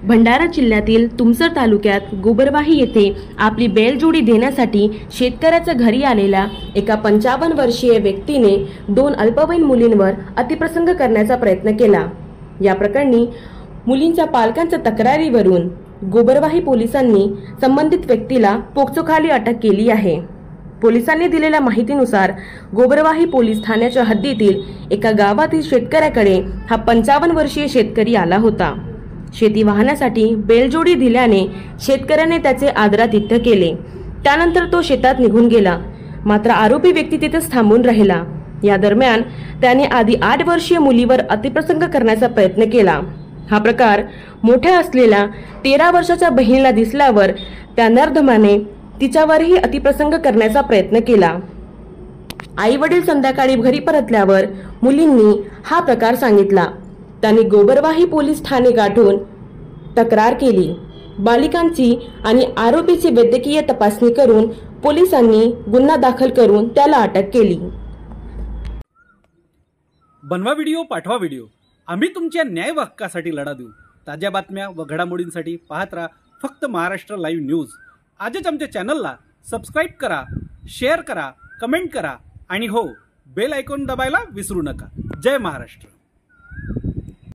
भंडारा जिल्ह्यातील तुमसर तालुक्यात गोबरवाही येथे आपली बैलजोडी देण्यासाठी शेतकऱ्याच्या घरी आलेल्या एका 55 वर्षीय व्यक्तीने 2 अल्पवयीन मुलींवर अतिप्रसंग करण्याचा प्रयत्न केला। या प्रकरणी मुलींच्या पालकांच्या तक्रारीवरून गोबरवाही पोलिसांनी संबंधित व्यक्तीला पोक्सोखाली अटक केली आहे। पोलिसांनी दिलेल्या माहितीनुसार गोबरवाही पोलीस ठाण्याच्या हद्दीतील एका गावातील शेतकऱ्याकडे हा 55 वर्षीय शेतकरी आला होता। शेती वाहनासाठी बैलजोडी दिल्याने शेतकऱ्याने त्याचे आदरातिथ्य केले। त्यानंतर तो शेतात निघून गेला, मात्र आरोपी व्यक्ती तिथेच थांबून राहिला। या दरम्यान त्याने आधी 8 वर्षीय मुलीवर अतिप्रसंग करण्याचा प्रयत्न केला। हा प्रकार मोठ्या असलेल्या 13 वर्षाच्या बहिणीला दिसल्यावर त्या नरधमाने तिच्यावरही अतिप्रसंग करण्याचा प्रयत्न केला। आई वडील संध्याकाळी घरी परतल्यावर मुलींनी हा प्रकार सांगितला। त्यांनी गोबरवाही पोलीस ठाणे गाठून तक्रार केली। बालिकांची आणि आरोपीची वैद्यकीय तपासणी करून पोलिसांनी गुन्हा दाखल करून त्याला अटक केली। बनवा व्हिडिओ, पाठवा व्हिडिओ, आम्ही तुमच्या न्याय हक्कासाठी लढा देऊ। ताज्या बातम्या व घडामोडींसाठी पाहत राहा फक्त महाराष्ट्र लाईव्ह न्यूज। आजच आमच्या चॅनलला सबस्क्राईब करा, शेअर करा, कमेंट करा आणि हो, बेल आयकॉन दबायला विसरू नका। जय महाराष्ट्र।